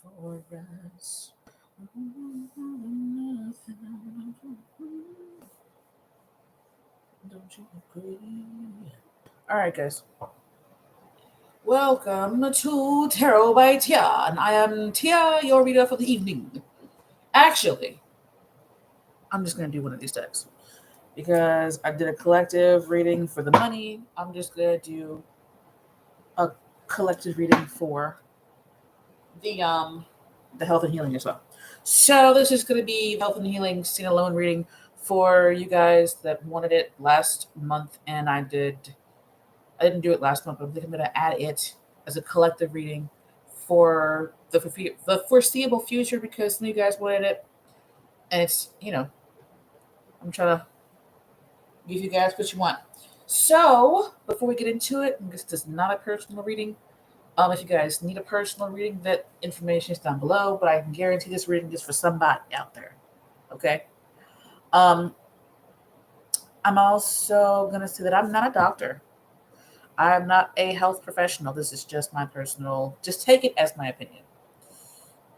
for us. Don't you agree? All right, guys. Welcome to Tarot by Tia, and I am Tia, your reader for the evening. Actually, I'm just gonna do one of these decks because I did a collective reading for the money. I'm just gonna do a collective reading for the health and healing as well. So this is gonna be health and healing standalone reading for you guys that wanted it last month, and I didn't do it last month, but I think I'm gonna add it as a collective reading for the foreseeable future because some of you guys wanted it, and it's I'm trying to give you guys what you want. So before we get into it, this is not a personal reading. If you guys need a personal reading, that information is down below. But I can guarantee this reading is for somebody out there. Okay. Um, I'm also gonna say that I'm not a doctor. I'm not a health professional. This is just my personal. Just take it as my opinion,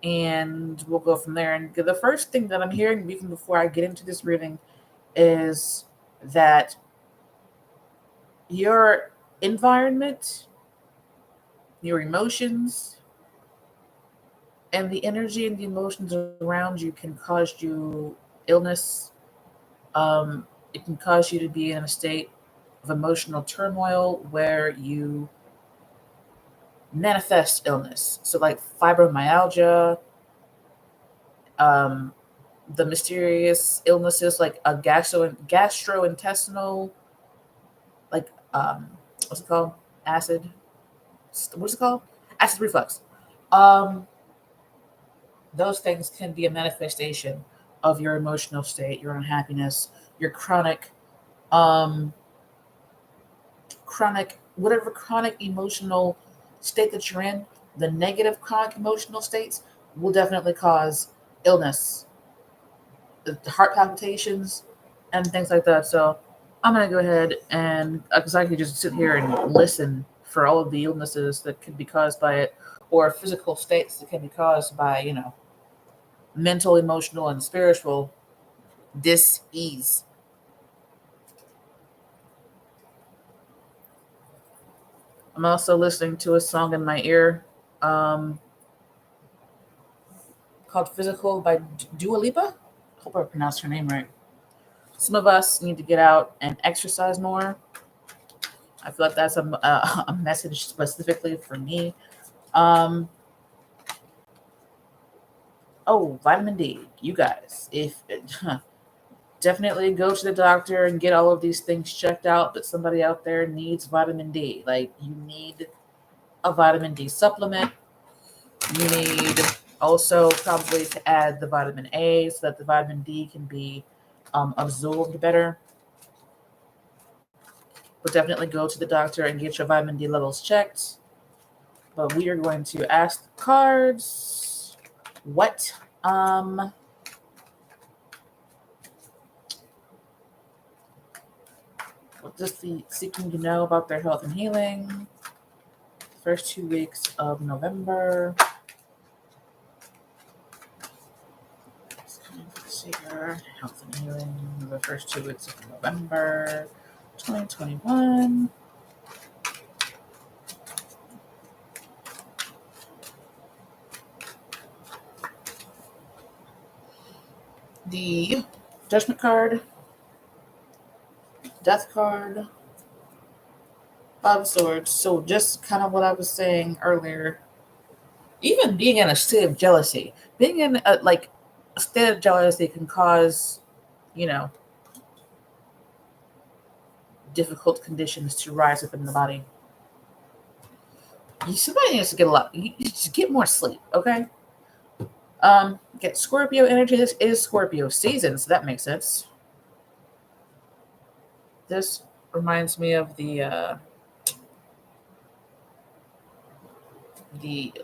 and we'll go from there. And the first thing that I'm hearing, even before I get into this reading, is that your environment, your emotions, and the energy and the emotions around you can cause you illness. It can cause you to be in a state of emotional turmoil where you manifest illness. So, like fibromyalgia, um, the mysterious illnesses like a gastrointestinal, like what's it called? Acid. What's it called? Acid reflux. Um, those things can be a manifestation of your emotional state, your unhappiness, your um, whatever chronic emotional state that you're in. The negative chronic emotional states will definitely cause illness, heart palpitations, and things like that. So I'm gonna go ahead and because I could just sit here and listen for all of the illnesses that could be caused by it, or physical states that can be caused by mental, emotional, and spiritual dis-ease. I'm also listening to a song in my ear um, called Physical by Dua Lipa. Hope I pronounced her name right. Some of us need to get out and exercise more. I feel like that's a message specifically for me. Um, oh, vitamin D. You guys, if definitely go to the doctor and get all of these things checked out, but somebody out there needs vitamin D. Like, you need a vitamin D supplement. You need also probably to add the vitamin A so that the vitamin D can be absorbed better. But definitely go to the doctor and get your vitamin D levels checked. But we are going to ask the cards um what does the seeking to know about their health and healing. First 2 weeks of November. Let's see here. Health and healing. The first 2 weeks of November 2021. The Judgment card, Death card, Five of Swords. So just kind of what I was saying earlier. Even being in a state of jealousy, being in a state of jealousy can cause, you know, difficult conditions to rise up in the body. Somebody needs to get a lot. You just get more sleep, okay? Get Scorpio energy. This is Scorpio season, so that makes sense. This reminds me of the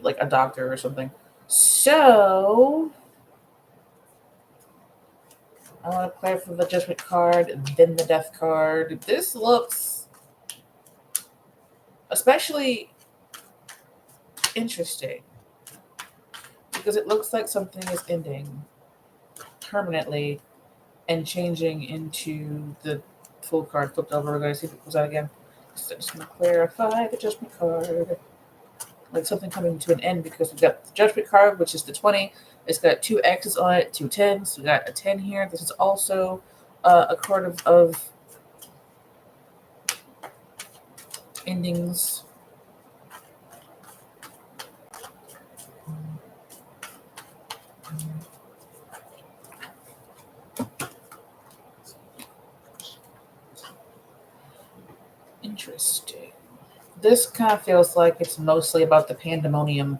like a doctor or something. So I want to play for the Judgment card, then the Death card. This looks especially interesting because it looks like something is ending permanently and changing into the full card flipped over. We're going to see if it goes out again. So I'm just going to clarify the judgment card. Like something coming to an end, because we've got the judgment card, which is the 20. It's got 2 X's on it, 2 10s. We got a 10 here. This is also a card of endings. Interesting. This kind of feels like it's mostly about the pandemonium,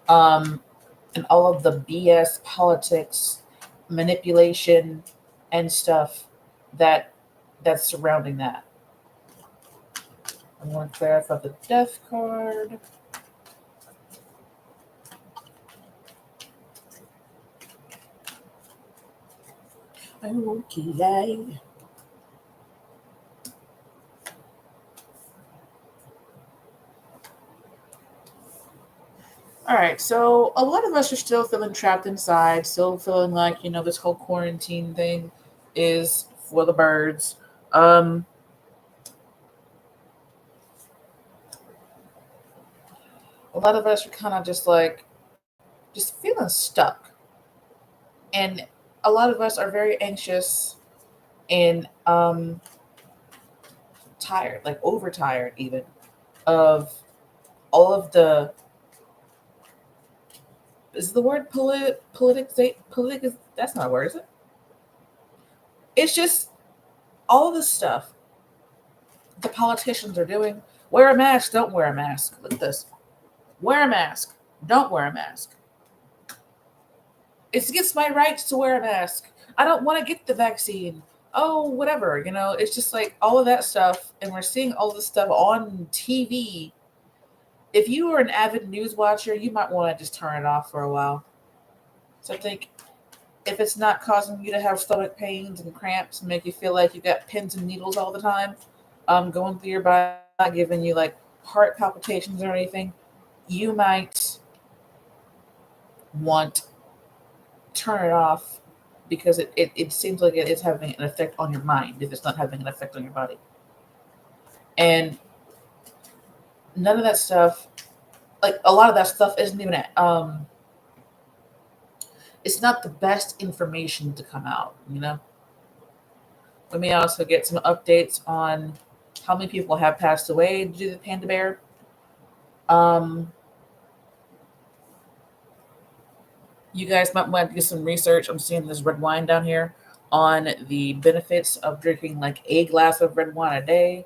and all of the BS politics, manipulation, and stuff that's surrounding that. I want to clarify the death card. Okay. All right, so a lot of us are still feeling trapped inside, still feeling like, this whole quarantine thing is for the birds. A lot of us are kind of just feeling stuck. And a lot of us are very anxious and tired, like overtired even, of all of the, is the word politic, that's not a word, is it? It's just all of the stuff the politicians are doing. Wear a mask, don't wear a mask. Look at this. Wear a mask, don't wear a mask. It's against my rights to wear a mask. I don't want to get the vaccine. Oh, whatever, it's just like all of that stuff. And we're seeing all this stuff on TV. If you are an avid news watcher, you might want to just turn it off for a while. So I think if it's not causing you to have stomach pains and cramps and make you feel like you got pins and needles all the time, going through your body, not giving you like heart palpitations or anything, you might want to turn it off, because it seems like it is having an effect on your mind if it's not having an effect on your body. And none of that stuff, like a lot of that stuff isn't even it's not the best information to come out. Let me also get some updates on how many people have passed away due to the panda bear. You guys might want to do some research. I'm seeing this red wine down here on the benefits of drinking like a glass of red wine a day.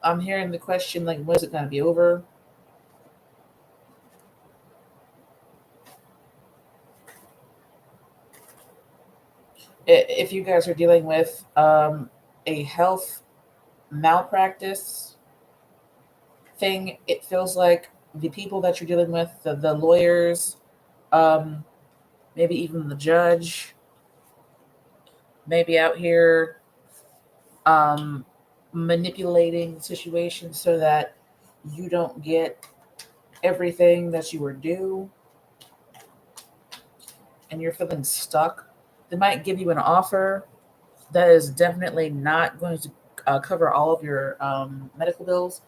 I'm hearing the question, like, when is it going to be over? If you guys are dealing with a health malpractice thing, it feels like the people that you're dealing with, the lawyers, maybe even the judge, maybe out here manipulating the situation so that you don't get everything that you were due, and you're feeling stuck. They might give you an offer that is definitely not going to cover all of your medical bills,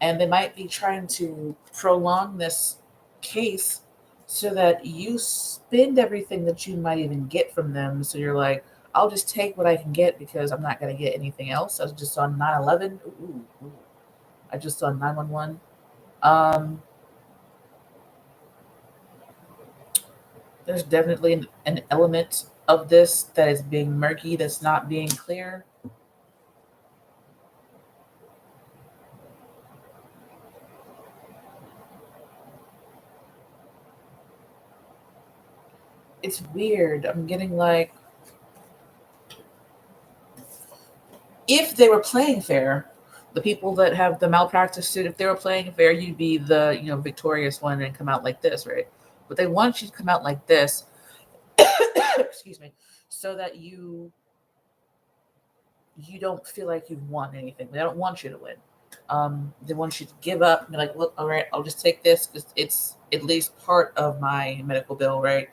and they might be trying to prolong this case so that you spend everything that you might even get from them. So you're like, I'll just take what I can get because I'm not going to get anything else. I was just on 9/11. Ooh. I just saw 911. There's definitely an element of this that is being murky, that's not being clear. It's weird. I'm getting like, if they were playing fair, the people that have the malpractice suit, if they were playing fair, you'd be the victorious one and come out like this, right? But they want you to come out like this, excuse me, so that you don't feel like you've won anything. They don't want you to win. They want you to give up and be like, look, all right, I'll just take this because it's at least part of my medical bill, right?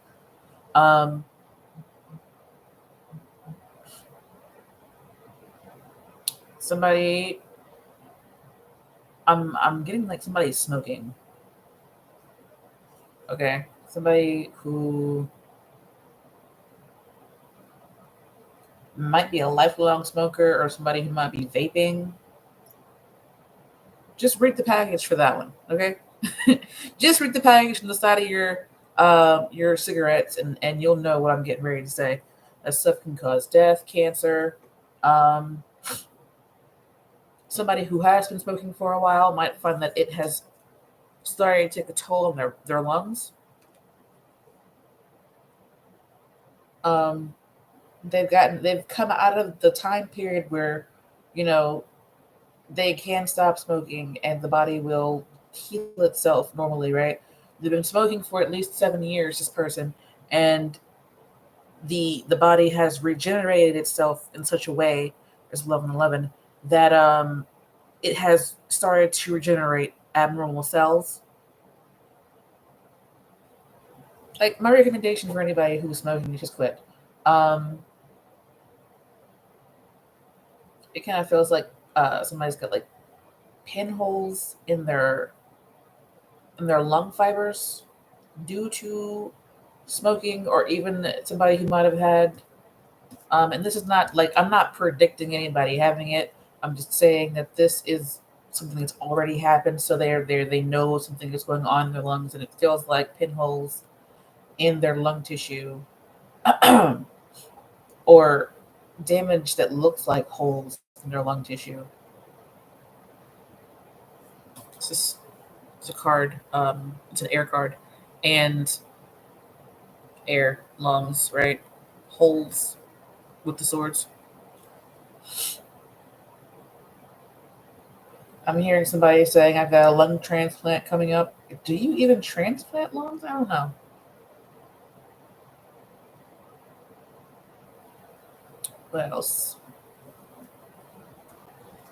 Um, somebody, I'm getting like somebody smoking. Okay, somebody who might be a lifelong smoker or somebody who might be vaping. Just read the package for that one, okay? Just read the package from the side of your cigarettes, and you'll know what I'm getting ready to say. That stuff can cause death, cancer. Um, Somebody who has been smoking for a while might find that it has started to take a toll on their lungs. Um, they've come out of the time period where, you know, they can stop smoking and the body will heal itself normally, right? They've been smoking for at least 7 years, this person, and the body has regenerated itself in such a way, as 1111, that it has started to regenerate abnormal cells. Like my recommendation for anybody who's smoking to just quit. Um, it kind of feels like somebody's got like pinholes in their lung fibers due to smoking, or even somebody who might have had. And this is not like I'm not predicting anybody having it. I'm just saying that this is something that's already happened. So they know something is going on in their lungs, and it feels like pinholes in their lung tissue, or damage that looks like holes in their lung tissue. It's just it's a card. It's an air card, and air lungs, right? Holes with the swords. I'm hearing somebody saying I've got a lung transplant coming up. Do you even transplant lungs? I don't know. What else?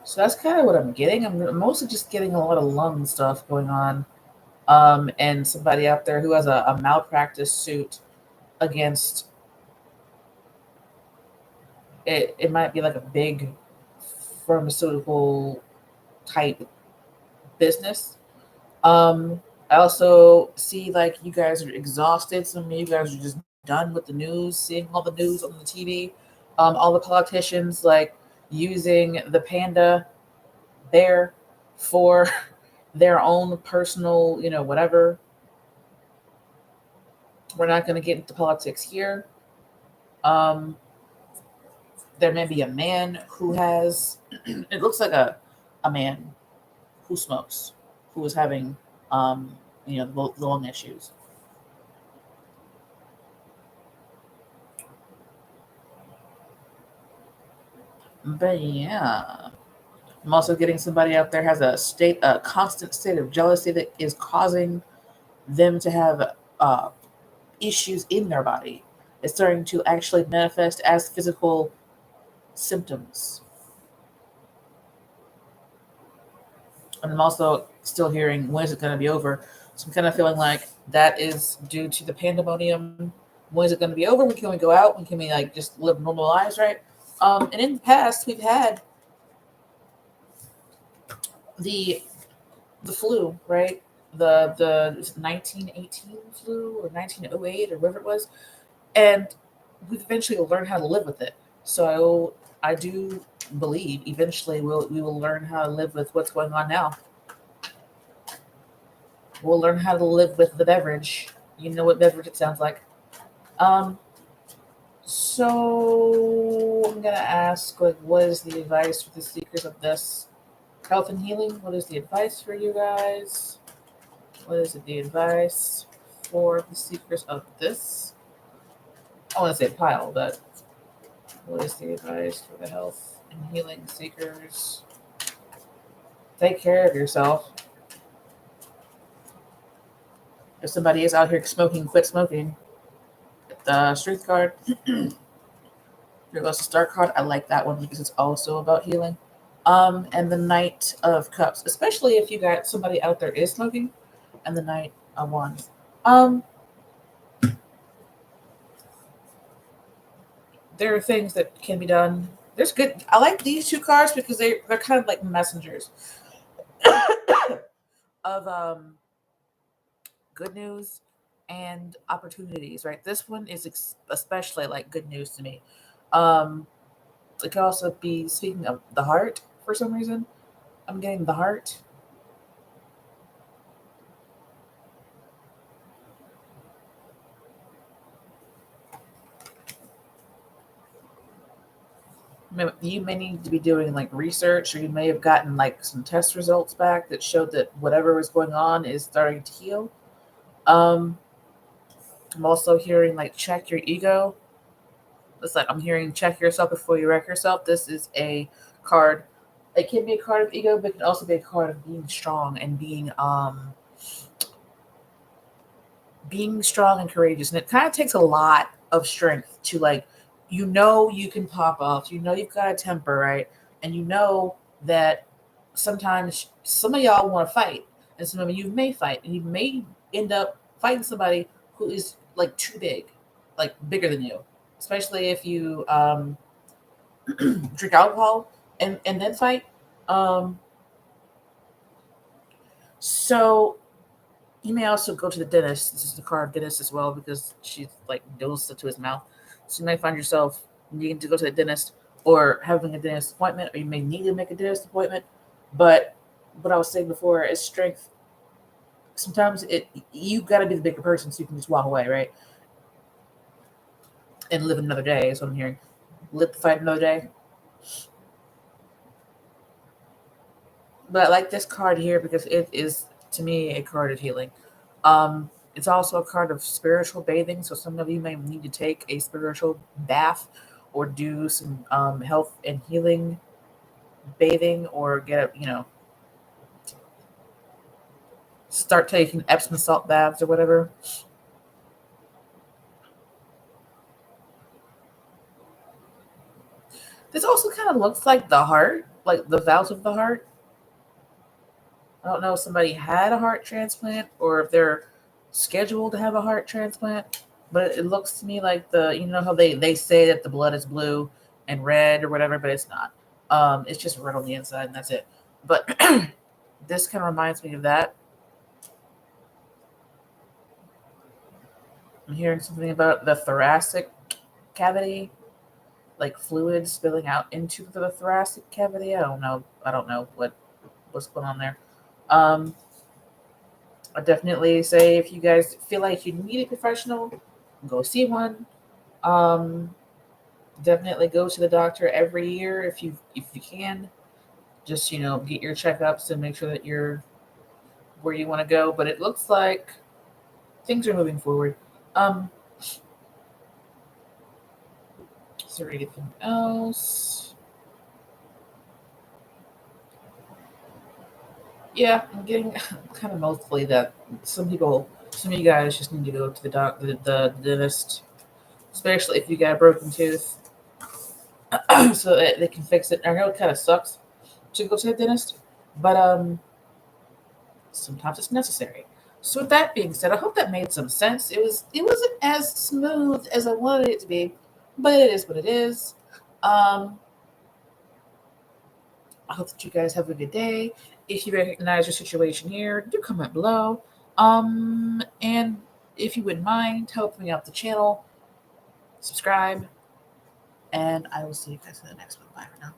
So that's kind of what I'm getting. I'm mostly just getting a lot of lung stuff going on. And somebody out there who has a malpractice suit against it. It might be like a big pharmaceutical type business. I also see like you guys are exhausted. Some of you guys are just done with the news, seeing all the news on the TV. All the politicians like using the panda bear for their own personal, whatever. We're not going to get into politics here. Um, there may be a man who has, it looks like a man who smokes, who is having, the lung issues. But yeah, I'm also getting somebody out there has a constant state of jealousy that is causing them to have uh, issues in their body. It's starting to actually manifest as physical symptoms. And I'm also still hearing when is it going to be over. So I'm kind of feeling like that is due to the pandemonium. When is it going to be over? When can we go out? When can we like just live normal lives, right? And in the past, we've had the the flu, right? The 1918 flu or 1908 or whatever it was, and we've eventually learned how to live with it. So I do believe eventually we will learn how to live with what's going on now. We'll learn how to live with the beverage. You know what beverage it sounds like. Um, so I'm gonna ask, like, what is the advice for the seekers of this health and healing? What is the advice for you guys? What is the advice for the seekers of this? I want to say pile, but what is the advice for the health and healing seekers? Take care of yourself. If somebody is out here smoking, quit smoking. The strength card, here goes the start card. I like that one because it's also about healing. And the Knight of Cups, especially if you got somebody out there is smoking, and the Knight of Wands. There are things that can be done. There's good. I like these two cards because they're kind of like messengers of good news and opportunities. Right. This one is especially like good news to me. Um, it could also be speaking of the heart for some reason. I'm getting the heart. You may need to be doing like research, or you may have gotten like some test results back that showed that whatever is going on is starting to heal. Um, I'm also hearing like check your ego. It's like I'm hearing check yourself before you wreck yourself. This is a card. It can be a card of ego, but it can also be a card of being strong and being strong and courageous. And it kind of takes a lot of strength to like, you can pop off, you've got a temper, right? And you know that sometimes some of y'all want to fight, and some of you may fight, and you may end up fighting somebody who is like too big, like bigger than you, especially if you drink alcohol and then fight. Um, so you may also go to the dentist. This is the card of dentist as well because she's like nose to his mouth. So you may find yourself needing to go to the dentist or having a dentist appointment, or you may need to make a dentist appointment. But what I was saying before is strength. Sometimes you got to be the bigger person so you can just walk away, right? And live another day is what I'm hearing. Live to fight another day. But I like this card here because it is, to me, a card of healing. It's also a card of spiritual bathing. So some of you may need to take a spiritual bath or do some health and healing bathing, or start taking Epsom salt baths or whatever. This also kind of looks like the heart, like the valves of the heart. I don't know if somebody had a heart transplant or if they're scheduled to have a heart transplant, but it looks to me like how they say that the blood is blue and red or whatever, but it's not. It's just red on the inside and that's it. But this kind of reminds me of that. I'm hearing something about the thoracic cavity, like fluid spilling out into the thoracic cavity. I don't know. I don't know what's going on there. Um, I definitely say if you guys feel like you need a professional, go see one. Um, Definitely go to the doctor every year if you can. Just get your checkups and make sure that you're where you want to go. But it looks like things are moving forward. Um, is there anything else? Yeah, I'm getting kind of mostly that some of you guys just need to go to the dentist, especially if you got a broken tooth, so that they can fix it. I know it kind of sucks to go to the dentist, but sometimes it's necessary. So with that being said, I hope that made some sense. It wasn't as smooth as I wanted it to be, but it is what it is. Um, I hope that you guys have a good day. If you recognize your situation here, do comment below. And if you wouldn't mind helping me out the channel, subscribe, and I will see you guys in the next one. Bye for now.